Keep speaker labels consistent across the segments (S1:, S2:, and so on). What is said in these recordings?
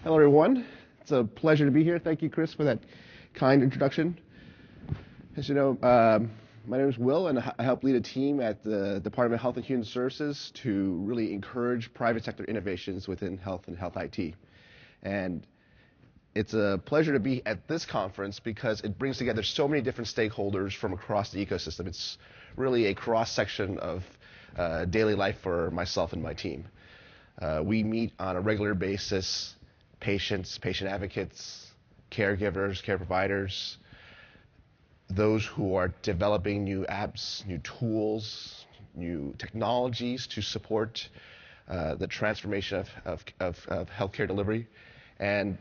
S1: Hello, everyone. It's a pleasure to be here. Thank you, Chris, for that kind introduction. As you know, my name is Will, and I help lead a team at the Department of Health and Human Services to really encourage private sector innovations within health and health IT. And it's a pleasure to be at this conference because it brings together so many different stakeholders from across the ecosystem. It's really a cross-section of daily life for myself and my team. We meet on a regular basis patients, patient advocates, caregivers, care providers, those who are developing new apps, new tools, new technologies to support the transformation of healthcare delivery. And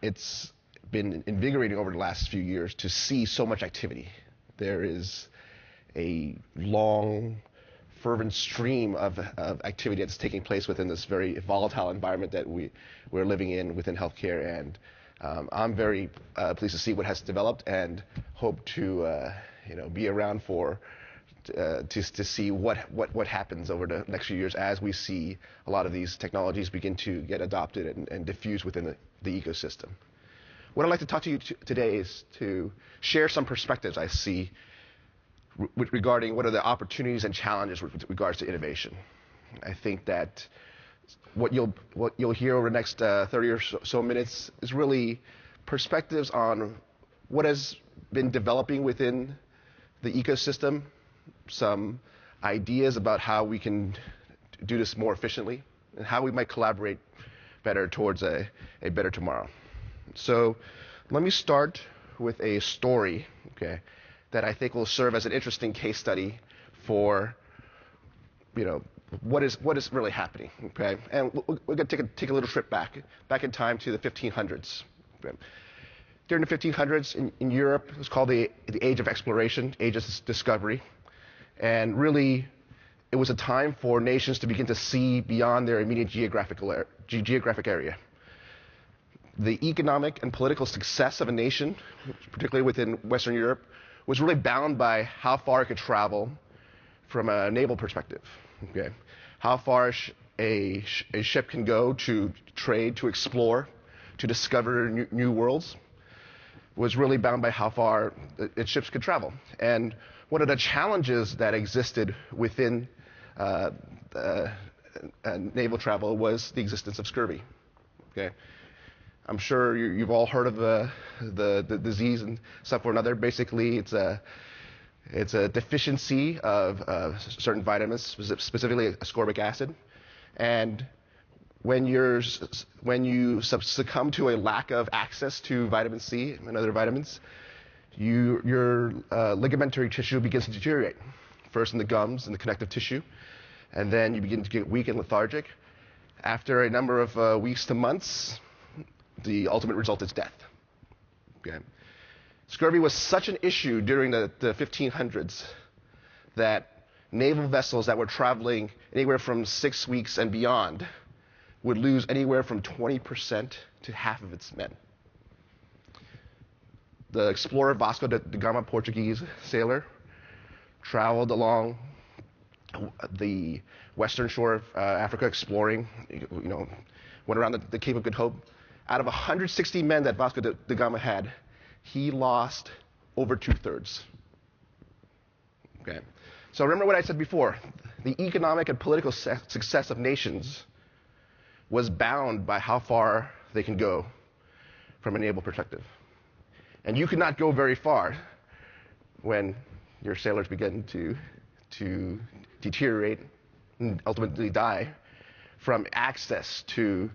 S1: it's been invigorating over the last few years to see so much activity. There is a long, fervent stream of activity that's taking place within this very volatile environment that we're living in within healthcare. And I'm very pleased to see what has developed and hope to be around to see what happens over the next few years as we see a lot of these technologies begin to get adopted and diffuse within the ecosystem. What I'd like to talk to you today is to share some perspectives I see regarding what are the opportunities and challenges with regards to innovation. I think that what you'll hear over the next 30 or so minutes is really perspectives on what has been developing within the ecosystem, some ideas about how we can do this more efficiently, and how we might collaborate better towards a better tomorrow. So let me start with a story, okay, that I think will serve as an interesting case study for, what is really happening, okay? And we're going to take a little trip back in time to the 1500s. Okay? During the 1500s in Europe, it was called the Age of Exploration, Age of Discovery, and really it was a time for nations to begin to see beyond their immediate geographic area. The economic and political success of a nation, particularly within Western Europe, was really bound by how far it could travel from a naval perspective. Okay? How far a ship can go to trade, to explore, to discover new worlds was really bound by how far its ships could travel. And one of the challenges that existed within naval travel was the existence of scurvy. Okay? I'm sure you've all heard of the disease and stuff or another. Basically, it's a deficiency of certain vitamins, specifically ascorbic acid. And when you succumb to a lack of access to vitamin C and other vitamins, your ligamentary tissue begins to deteriorate. First in the gums and the connective tissue, and then you begin to get weak and lethargic. After a number of weeks to months, the ultimate result is death. Okay. Scurvy was such an issue during the 1500s that naval vessels that were traveling anywhere from 6 weeks and beyond would lose anywhere from 20% to half of its men. The explorer Vasco da Gama, Portuguese sailor, traveled along the western shore of Africa exploring, went around the Cape of Good Hope. Out of 160 men that Vasco da Gama had, he lost over 2/3. Okay. So remember what I said before. The economic and political success of nations was bound by how far they can go from a naval perspective. And you could not go very far when your sailors begin to deteriorate and ultimately die from access to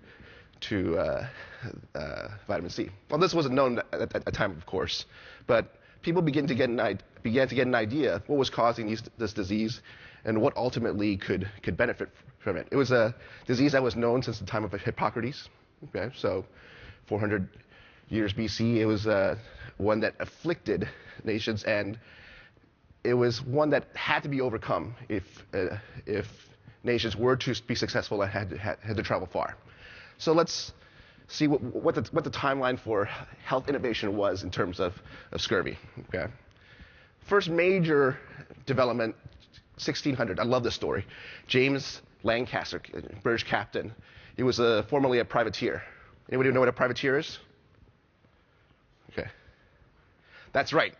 S1: vitamin C. Well, this wasn't known at the time, of course, but people began to get an idea of what was causing this disease and what ultimately could benefit from it. It was a disease that was known since the time of Hippocrates. Okay, so 400 years BC, it was one that afflicted nations, and it was one that had to be overcome if nations were to be successful and had to travel far. So let's see what the timeline for health innovation was in terms of scurvy. Okay. First major development, 1600. I love this story. James Lancaster, British captain. He was formerly a privateer. Anybody know what a privateer is? Okay. That's right.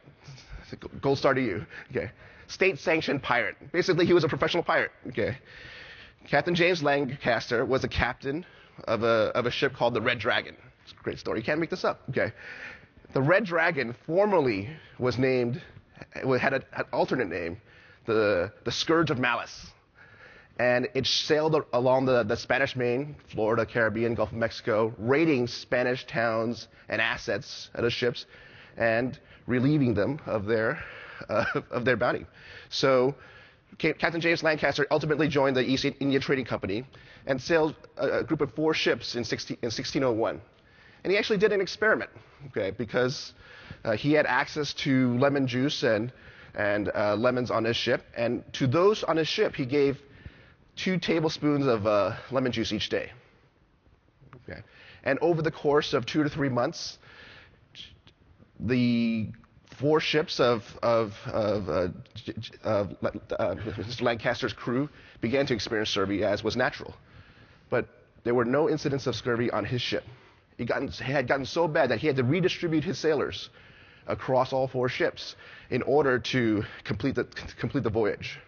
S1: Gold star to you. Okay. State-sanctioned pirate. Basically, he was a professional pirate. Okay. Captain James Lancaster was a captain of a ship called the Red Dragon. It's a great story. You can't make this up. Okay. The Red Dragon formerly was named, had an alternate name, the Scourge of Malice. And it sailed along the Spanish Main, Florida, Caribbean, Gulf of Mexico, raiding Spanish towns and assets out of ships and relieving them of their bounty. So Captain James Lancaster ultimately joined the East India Trading Company and sailed a group of 4 ships in 1601. And he actually did an experiment, okay, because he had access to lemon juice and lemons on his ship. And to those on his ship, he gave 2 tablespoons of lemon juice each day. Okay. And over the course of 2 to 3 months, the 4 ships of Mr. Lancaster's crew began to experience scurvy, as was natural. But there were no incidents of scurvy on his ship. It had gotten so bad that he had to redistribute his sailors across all 4 ships in order to complete the voyage.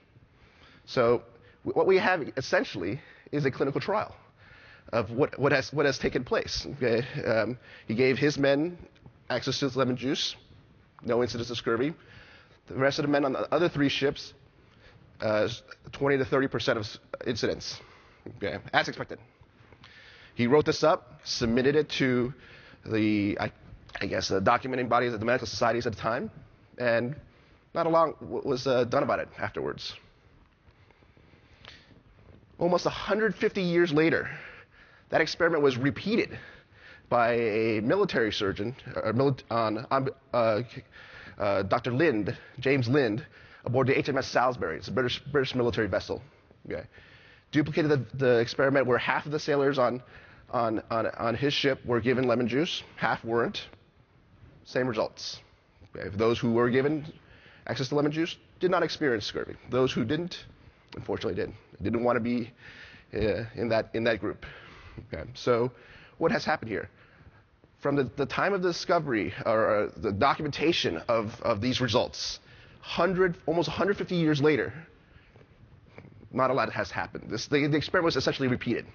S1: So what we have essentially is a clinical trial of what has taken place. Okay? He gave his men access to lemon juice, no incidents of scurvy. The rest of the men on the other 3 ships, 20 to 30% of incidents, okay, as expected. He wrote this up, submitted it to the documenting bodies of the medical societies at the time, and not a lot was done about it afterwards. Almost 150 years later, that experiment was repeated by a military surgeon Dr. Lind, James Lind, aboard the HMS Salisbury. It's a British military vessel. Okay. Duplicated the experiment where half of the sailors on his ship were given lemon juice, half weren't. Same results. Okay. Those who were given access to lemon juice did not experience scurvy. Those who didn't, unfortunately, did. Didn't want to be in that group. Okay. So what has happened here? From the time of the discovery or the documentation of these results, almost 150 years later, not a lot has happened. The experiment was essentially repeated.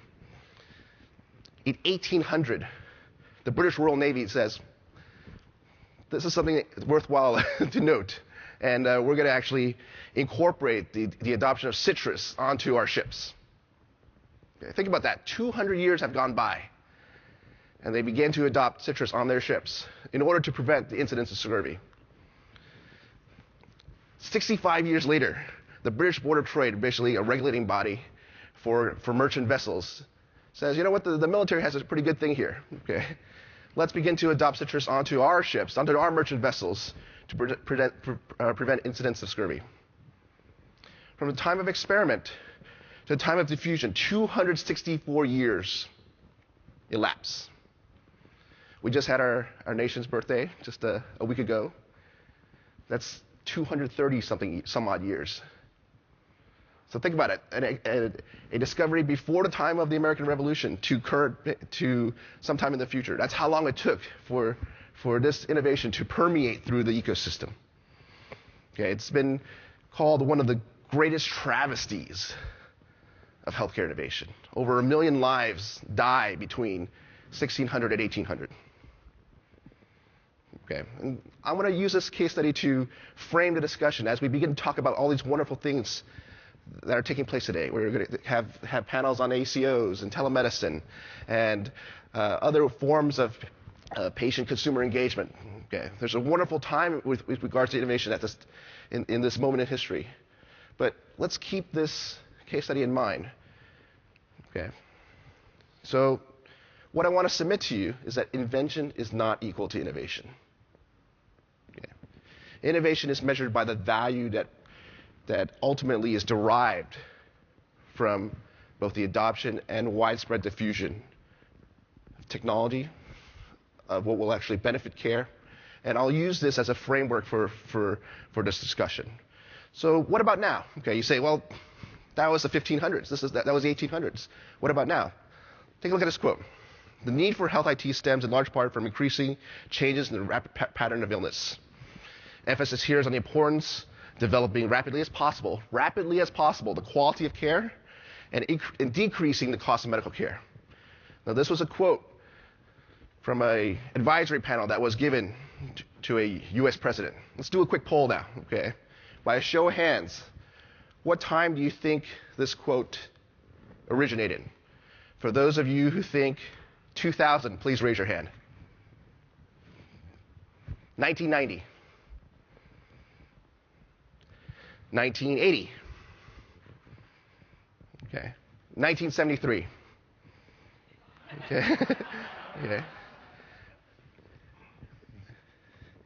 S1: In 1800, the British Royal Navy says, this is something worthwhile to note, and we're going to actually incorporate the adoption of citrus onto our ships. Okay, think about that. 200 years have gone by, and they began to adopt citrus on their ships in order to prevent the incidence of scurvy. 65 years later, the British Board of Trade, basically a regulating body for merchant vessels, says, you know what, the military has a pretty good thing here. Okay, let's begin to adopt citrus onto our ships, onto our merchant vessels, to prevent incidents of scurvy. From the time of experiment to the time of diffusion, 264 years elapse. We just had our nation's birthday just a week ago. That's 230 some odd years. So think about it, a discovery before the time of the American Revolution to sometime in the future. That's how long it took for this innovation to permeate through the ecosystem. Okay, it's been called one of the greatest travesties of healthcare innovation. Over 1 million lives die between 1600 and 1800. Okay, and I want to use this case study to frame the discussion as we begin to talk about all these wonderful things that are taking place today. We're going to have panels on ACOs and telemedicine and other forms of patient-consumer engagement. Okay, there's a wonderful time with regards to innovation at in this moment in history. But let's keep this case study in mind. Okay, so what I want to submit to you is that invention is not equal to innovation. Okay. Innovation is measured by the value that ultimately is derived from both the adoption and widespread diffusion of technology, of what will actually benefit care. And I'll use this as a framework for this discussion. So what about now? Okay, you say, well, that was the 1500s. That was the 1800s. What about now? Take a look at this quote. The need for health IT stems in large part from increasing changes in the rapid pattern of illness. Emphasis here is on the importance of developing rapidly as possible, the quality of care and decreasing the cost of medical care. Now, this was a quote from an advisory panel that was given to a U.S. president. Let's do a quick poll now, okay? By a show of hands, what time do you think this quote originated? For those of you who think 2000, please raise your hand. 1990. 1980. Okay. 1973. Okay. Okay.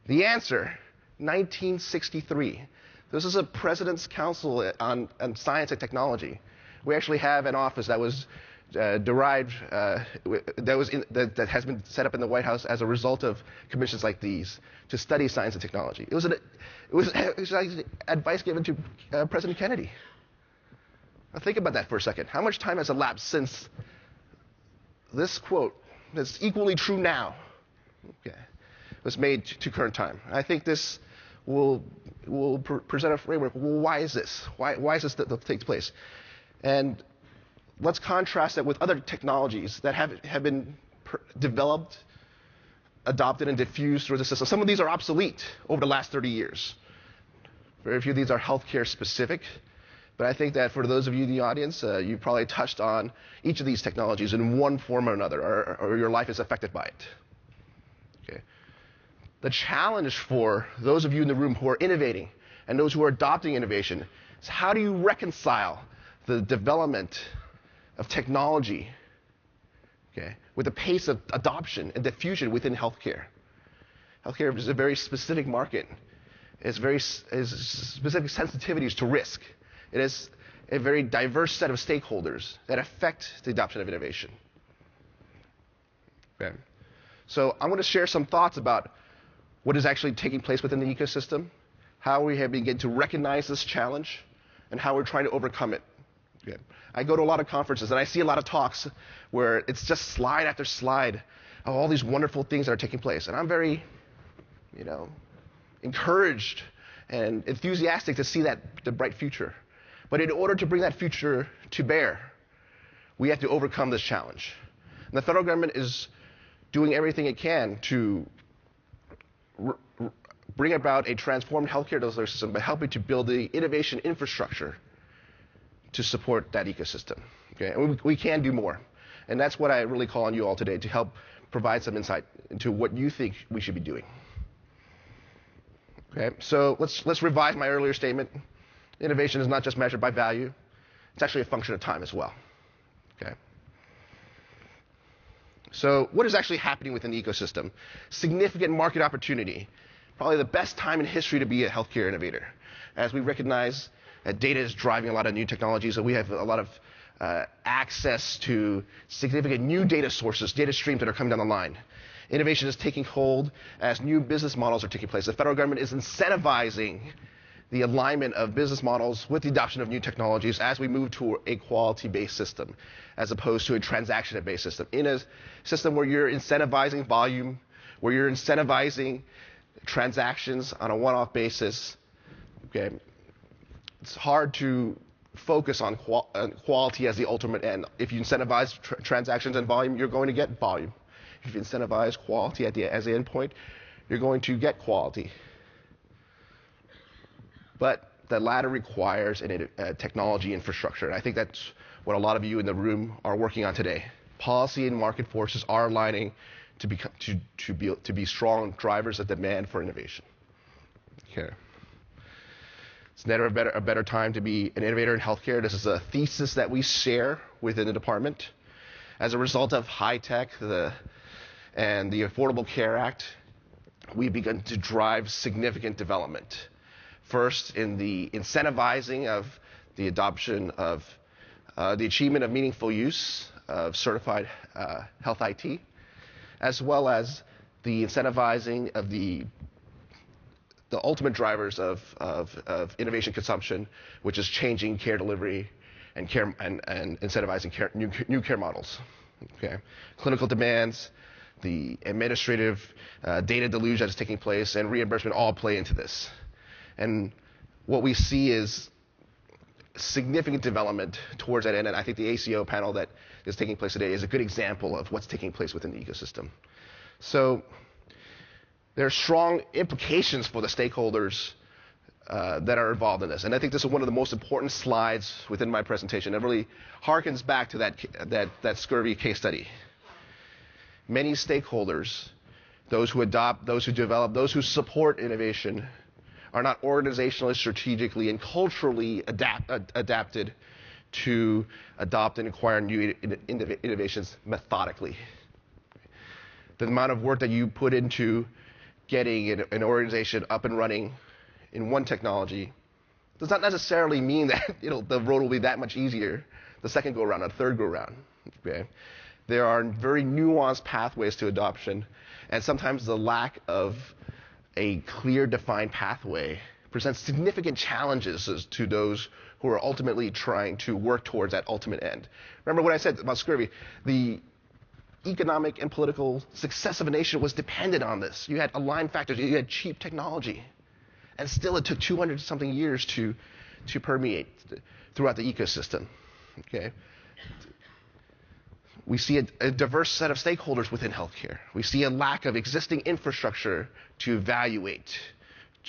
S1: The answer, 1963. This is a President's Council on Science and Technology. We actually have an office that was derived, that has been set up in the White House as a result of commissions like these to study science and technology. It was advice given to President Kennedy. Now think about that for a second. How much time has elapsed since this quote that's equally true now, okay, was made to current time? I think this will present a framework. Well, why is this? Why is this that takes place? And let's contrast that with other technologies that have been developed, adopted, and diffused through the system. Some of these are obsolete over the last 30 years. Very few of these are healthcare specific. But I think that for those of you in the audience, you've probably touched on each of these technologies in one form or another, or your life is affected by it. Okay. The challenge for those of you in the room who are innovating and those who are adopting innovation is how do you reconcile the development of technology, okay, with the pace of adoption and diffusion within healthcare. Healthcare is a very specific market. It's specific sensitivities to risk. It is a very diverse set of stakeholders that affect the adoption of innovation. Okay. So I'm going to share some thoughts about what is actually taking place within the ecosystem, how we have begun to recognize this challenge, and how we're trying to overcome it. Okay. I go to a lot of conferences and I see a lot of talks where it's just slide after slide of all these wonderful things that are taking place. And I'm very, encouraged and enthusiastic to see the bright future. But in order to bring that future to bear, we have to overcome this challenge. And the federal government is doing everything it can to bring about a transformed healthcare delivery system by helping to build the innovation infrastructure to support that ecosystem. Okay? And we can do more. And that's what I really call on you all today, to help provide some insight into what you think we should be doing. Okay? So let's revise my earlier statement. Innovation is not just measured by value. It's actually a function of time as well. Okay? So what is actually happening within the ecosystem? Significant market opportunity. Probably the best time in history to be a healthcare innovator. As we recognize that data is driving a lot of new technologies, so we have a lot of access to significant new data sources, data streams that are coming down the line. Innovation is taking hold as new business models are taking place. The federal government is incentivizing the alignment of business models with the adoption of new technologies as we move to a quality-based system, as opposed to a transaction-based system. In a system where you're incentivizing volume, where you're incentivizing transactions on a one-off basis, okay, it's hard to focus on quality as the ultimate end. If you incentivize transactions and volume, you're going to get volume. If you incentivize quality as the end point, you're going to get quality. But the latter requires a technology infrastructure, and I think that's what a lot of you in the room are working on today. Policy and market forces are aligning to be strong drivers of demand for innovation. Okay. It's never a better time to be an innovator in healthcare. This is a thesis that we share within the department. As a result of high tech and the Affordable Care Act, we've begun to drive significant development. First, in the incentivizing of the adoption of the achievement of meaningful use of certified health IT, as well as the incentivizing of the ultimate drivers of innovation consumption, which is changing care delivery and incentivizing new care models. Okay, clinical demands, the administrative data deluge that is taking place, and reimbursement all play into this. And what we see is significant development towards that end, and I think the ACO panel that is taking place today is a good example of what's taking place within the ecosystem. So there are strong implications for the stakeholders that are involved in this. And I think this is one of the most important slides within my presentation. It really harkens back to that scurvy case study. Many stakeholders, those who adopt, those who develop, those who support innovation, are not organizationally, strategically, and culturally adapted to adopt and acquire new innovations methodically. The amount of work that you put into getting an organization up and running in one technology does not necessarily mean that the road will be that much easier the second go around or the third go around. Okay? There are very nuanced pathways to adoption, and sometimes the lack of a clear defined pathway presents significant challenges to those who are ultimately trying to work towards that ultimate end. Remember what I said about scurvy? The economic and political success of a nation was dependent on this. You had aligned factors, you had cheap technology, and still it took 200-something years to permeate throughout the ecosystem. Okay? We see a diverse set of stakeholders within healthcare. We see a lack of existing infrastructure to evaluate,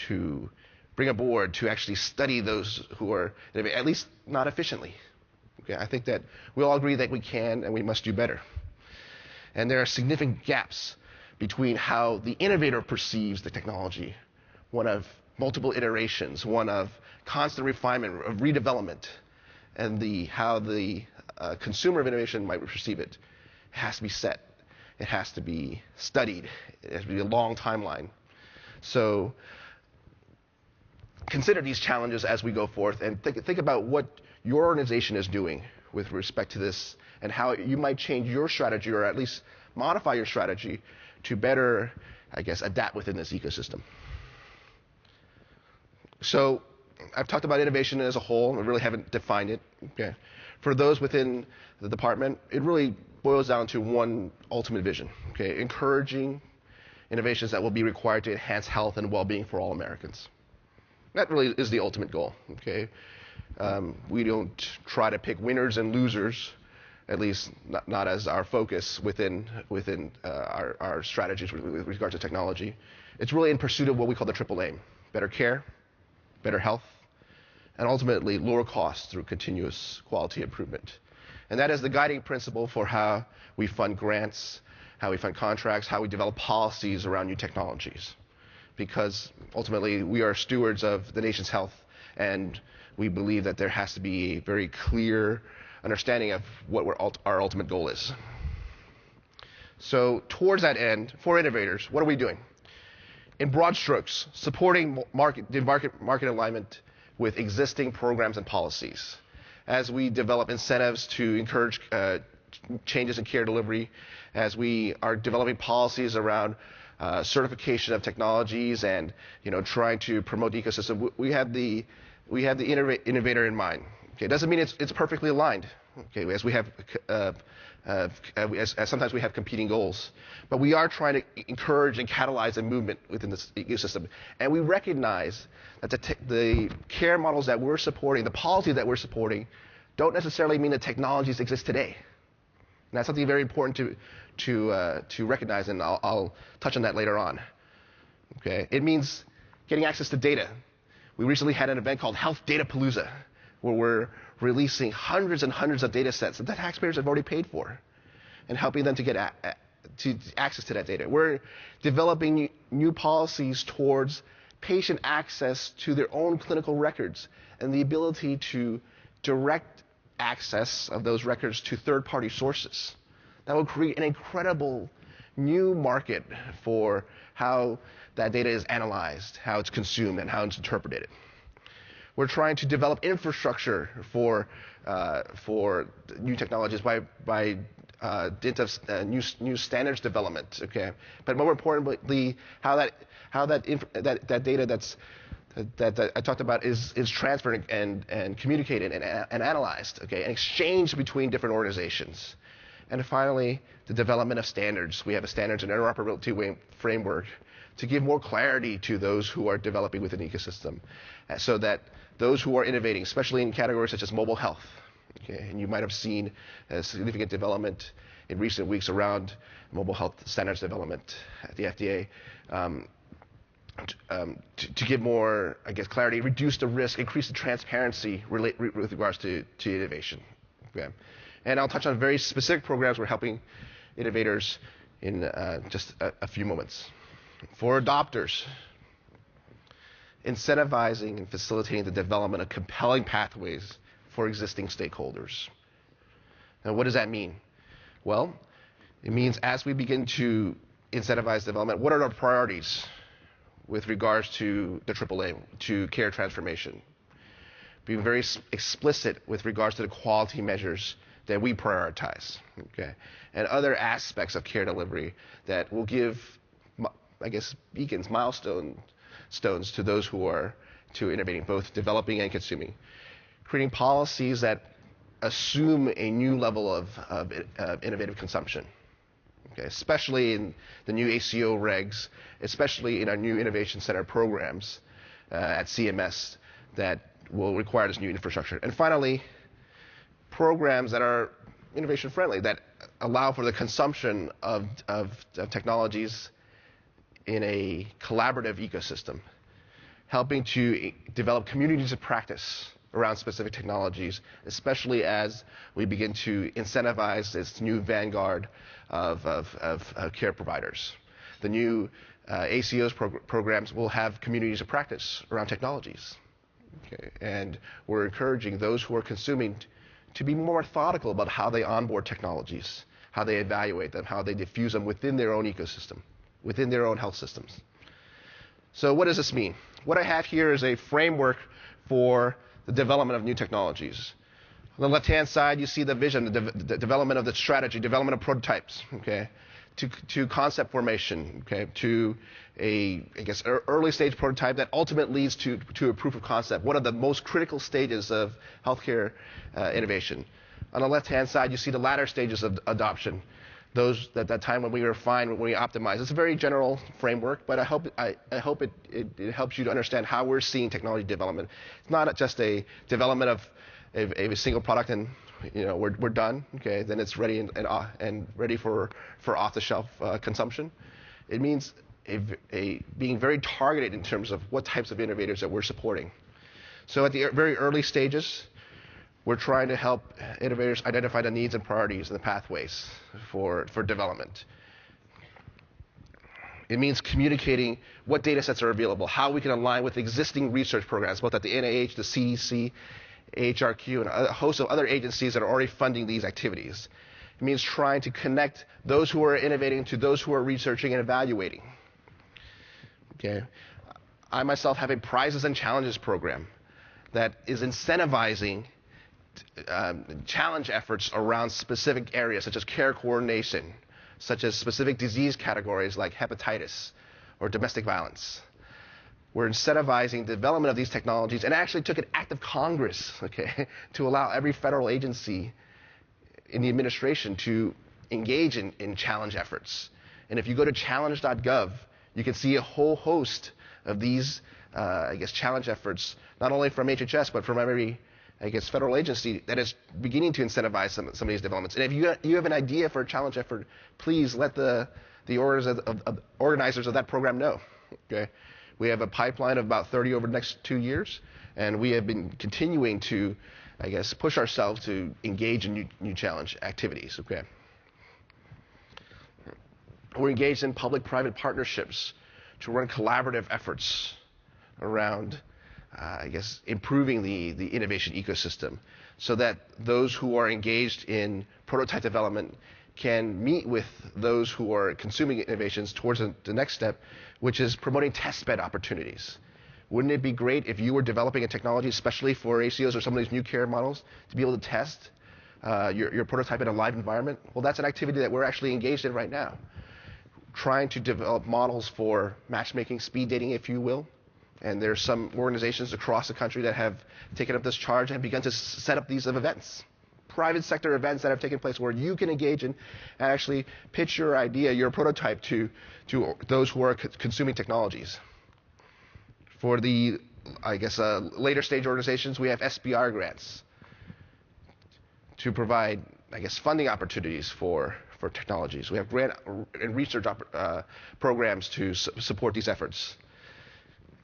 S1: to bring aboard, to actually study those who are, at least not efficiently. Okay? I think that we all agree that we can and we must do better. And there are significant gaps between how the innovator perceives the technology, one of multiple iterations, one of constant refinement, of redevelopment, and how the consumer of innovation might perceive it. It has to be set. It has to be studied. It has to be a long timeline. So consider these challenges as we go forth, and think about what your organization is doing with respect to this, and how you might change your strategy, or at least modify your strategy to better, I guess, adapt within this ecosystem. So I've talked about innovation as a whole. I really haven't defined it. Okay. For those within the department, it really boils down to one ultimate vision. Okay. Encouraging innovations that will be required to enhance health and well-being for all Americans. That really is the ultimate goal. Okay. We don't try to pick winners and losers, at least not as our focus within our strategies with regard to technology. It's really in pursuit of what we call the triple aim: better care, better health, and ultimately lower costs through continuous quality improvement. And that is the guiding principle for how we fund grants, how we fund contracts, how we develop policies around new technologies. Because ultimately we are stewards of the nation's health, and we believe that there has to be a very clear understanding of what our ultimate goal is. So towards that end, for innovators, what are we doing? In broad strokes, supporting market alignment with existing programs and policies. As we develop incentives to encourage changes in care delivery, as we are developing policies around certification of technologies and trying to promote the ecosystem, we have the innovator in mind. Okay, it doesn't mean it's perfectly aligned. Okay, as we have as sometimes we have competing goals, but we are trying to encourage and catalyze a movement within this ecosystem, and we recognize that the care models that we're supporting, the policies that we're supporting, don't necessarily mean the technologies exist today. And that's something very important to recognize, and I'll touch on that later on. Okay, it means getting access to data. We recently had an event called Health Data Palooza, where we're releasing hundreds and hundreds of data sets that the taxpayers have already paid for, and helping them to get access to that data. We're developing new policies towards patient access to their own clinical records and the ability to direct access of those records to third-party sources. That will create an incredible new market for how that data is analyzed, how it's consumed, and how it's interpreted. We're trying to develop infrastructure for new technologies by dint of new standards development. Okay, but more importantly, how that data that I talked about is transferred and communicated and analyzed. Okay, and exchanged between different organizations. And finally, the development of standards. We have a standards and interoperability framework to give more clarity to those who are developing within the ecosystem, so that those who are innovating, especially in categories such as mobile health, okay, and you might have seen a significant development in recent weeks around mobile health standards development at the FDA, to give more, I guess, clarity, reduce the risk, increase the transparency with regards to innovation. Okay. And I'll touch on very specific programs we're helping innovators in just a few moments. For adopters, incentivizing and facilitating the development of compelling pathways for existing stakeholders. Now, what does that mean? Well, it means as we begin to incentivize development, what are our priorities with regards to the AAA, to care transformation? Being very explicit with regards to the quality measures that we prioritize, okay, and other aspects of care delivery that will give, I guess, beacons, milestones to those who are innovating, both developing and consuming. Creating policies that assume a new level of innovative consumption, okay, especially in the new ACO regs, especially in our new innovation center programs at CMS that will require this new infrastructure. And finally, programs that are innovation friendly, that allow for the consumption of technologies in a collaborative ecosystem, helping to develop communities of practice around specific technologies, especially as we begin to incentivize this new vanguard of care providers. The new ACOs programs will have communities of practice around technologies. Okay. And we're encouraging those who are consuming to be more methodical about how they onboard technologies, how they evaluate them, how they diffuse them within their own ecosystem, within their own health systems. So what does this mean? What I have here is a framework for the development of new technologies. On the left-hand side, you see the vision, the development of the strategy, development of prototypes, okay, to concept formation, okay, to a, I guess, early stage prototype that ultimately leads to a proof of concept, one of the most critical stages of healthcare innovation. On the left-hand side, you see the latter stages of adoption, those that time when we refine, when we optimize. It's a very general framework, but I hope it helps you to understand how we're seeing technology development. It's not just a development of a single product and we're done. Okay, then it's ready and ready for off-the-shelf consumption. It means being very targeted in terms of what types of innovators that we're supporting. So at the very early stages, we're trying to help innovators identify the needs and priorities and the pathways for development. It means communicating what data sets are available, how we can align with existing research programs, both at the NIH, the CDC, AHRQ, and a host of other agencies that are already funding these activities. It means trying to connect those who are innovating to those who are researching and evaluating. Okay. I myself have a prizes and challenges program that is incentivizing challenge efforts around specific areas such as care coordination, such as specific disease categories like hepatitis or domestic violence. We're incentivizing the development of these technologies and actually took an act of Congress, okay, to allow every federal agency in the administration to engage in challenge efforts. And if you go to challenge.gov, you can see a whole host of these, I guess, challenge efforts, not only from HHS, but from every, I guess, federal agency that is beginning to incentivize some of these developments. And if you have an idea for a challenge effort, please let the organizers of that program know. Okay, we have a pipeline of about 30 over the next 2 years, and we have been continuing to, I guess, push ourselves to engage in new challenge activities. Okay, we're engaged in public-private partnerships to run collaborative efforts around I guess, improving the innovation ecosystem so that those who are engaged in prototype development can meet with those who are consuming innovations towards the next step, which is promoting testbed opportunities. Wouldn't it be great if you were developing a technology, especially for ACOs or some of these new care models, to be able to test your prototype in a live environment? Well, that's an activity that we're actually engaged in right now, trying to develop models for matchmaking, speed dating, if you will. And there's some organizations across the country that have taken up this charge and begun to set up these events. private sector events that have taken place where you can engage in and actually pitch your idea, your prototype to those who are consuming technologies. For the, I guess, later stage organizations, we have SBR grants to provide, I guess, funding opportunities for technologies. We have grant and research programs to support these efforts.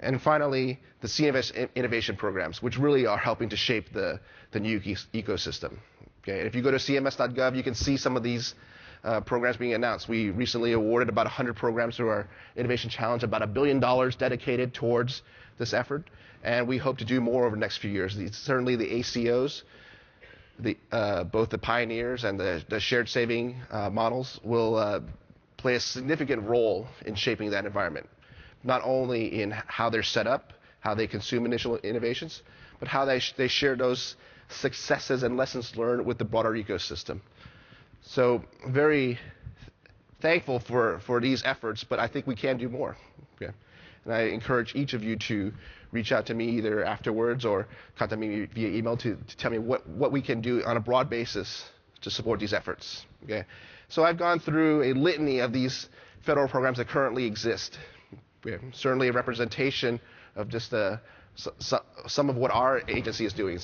S1: And finally, the CMS innovation programs, which really are helping to shape the new ecosystem. Okay, if you go to cms.gov, you can see some of these programs being announced. We recently awarded about 100 programs through our Innovation Challenge, about $1 billion dedicated towards this effort, and we hope to do more over the next few years. Certainly the ACOs, both the pioneers and the shared saving models will play a significant role in shaping that environment, not only in how they're set up, how they consume initial innovations, but how they share those successes and lessons learned with the broader ecosystem. So very thankful for these efforts, but I think we can do more. Okay? And I encourage each of you to reach out to me either afterwards or contact me via email to tell me what we can do on a broad basis to support these efforts. Okay? So I've gone through a litany of these federal programs that currently exist. Certainly a representation of just some of what our agency is doing,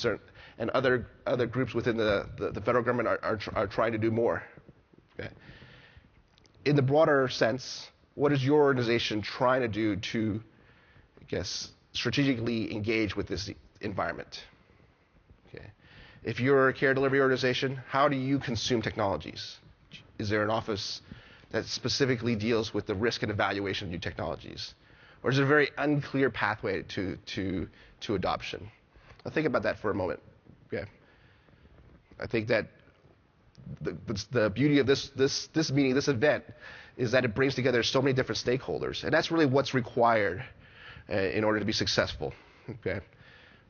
S1: and other groups within the federal government are trying to do more. Okay? In the broader sense, what is your organization trying to do to, I guess, strategically engage with this environment? Okay. If you're a care delivery organization, how do you consume technologies? Is there an office that specifically deals with the risk and evaluation of new technologies? Or is it a very unclear pathway to adoption? Now think about that for a moment. Okay. I think that the beauty of this meeting, this event, is that it brings together so many different stakeholders, and that's really what's required in order to be successful. Okay.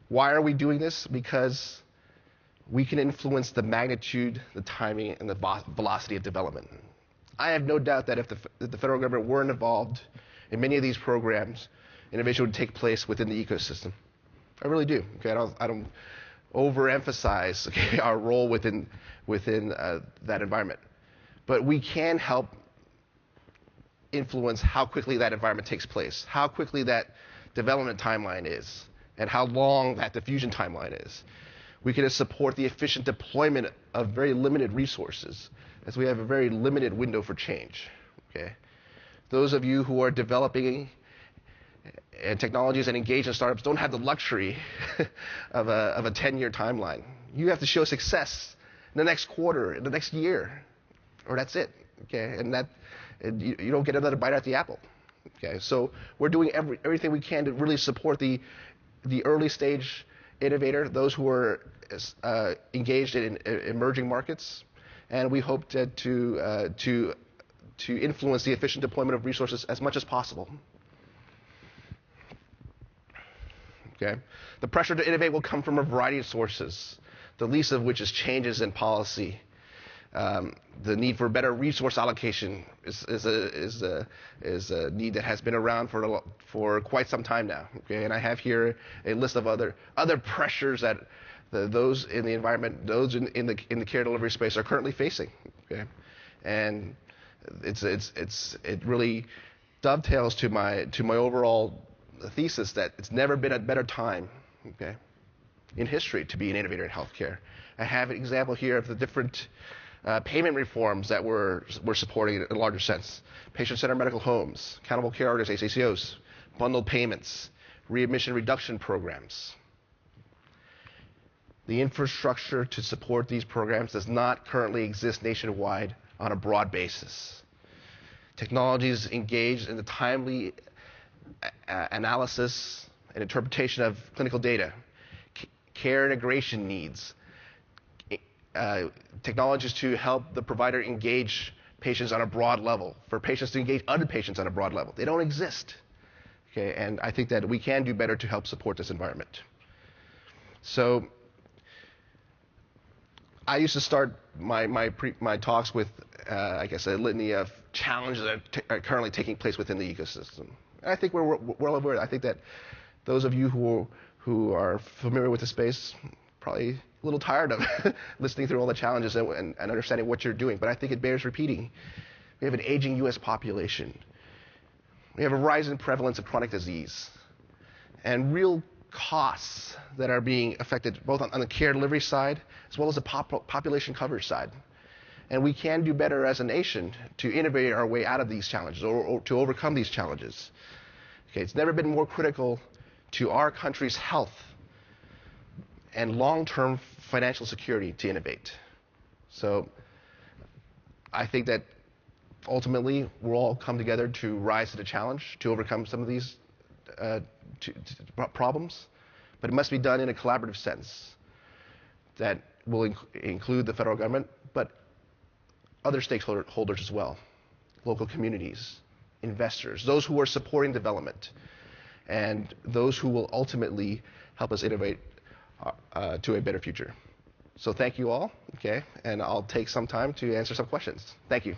S1: Why are we doing this? Because we can influence the magnitude, the timing, and the velocity of development. I have no doubt that if the federal government weren't involved in many of these programs, innovation would take place within the ecosystem. I really do. Okay, I don't overemphasize our role within that environment, but we can help influence how quickly that environment takes place, how quickly that development timeline is, and how long that diffusion timeline is. We can support the efficient deployment of very limited resources, as we have a very limited window for change. Okay? Those of you who are developing technologies and engage in startups don't have the luxury of a 10-year timeline. You have to show success in the next quarter, in the next year, or that's it. Okay? And you don't get another bite at the apple. Okay? So we're doing everything we can to really support the early stage innovator, those who are engaged in emerging markets, and we hope to influence the efficient deployment of resources as much as possible. Okay? The pressure to innovate will come from a variety of sources, the least of which is changes in policy. The need for better resource allocation is a need that has been around for quite some time now. Okay? And I have here a list of other pressures that those in the environment, those in the care delivery space are currently facing. Okay? And it really dovetails to my overall thesis that it's never been a better time, okay, in history to be an innovator in healthcare. I have an example here of the different payment reforms that we're supporting in a larger sense. Patient-centered medical homes, accountable care organizations, ACOs, bundled payments, readmission reduction programs. The infrastructure to support these programs does not currently exist nationwide on a broad basis. Technologies engaged in the timely analysis and interpretation of clinical data, care integration needs, technologies to help the provider engage patients on a broad level, for patients to engage other patients on a broad level. They don't exist. Okay, and I think that we can do better to help support this environment. So I used to start my talks with, I guess, a litany of challenges that are currently taking place within the ecosystem. And I think we're well aware. I think that those of you who are familiar with the space probably little tired of listening through all the challenges and understanding what you're doing, but I think it bears repeating. We have an aging U.S. population. We have a rising prevalence of chronic disease and real costs that are being affected both on the care delivery side as well as the population coverage side. And we can do better as a nation to innovate our way out of these challenges or to overcome these challenges. Okay, it's never been more critical to our country's health and long-term financial security to innovate. So I think that ultimately we'll all come together to rise to the challenge to overcome some of these problems, but it must be done in a collaborative sense that will include the federal government, but other stakeholders as well, local communities, investors, those who are supporting development, and those who will ultimately help us innovate to a better future. So thank you all, okay, and I'll take some time to answer some questions. Thank you.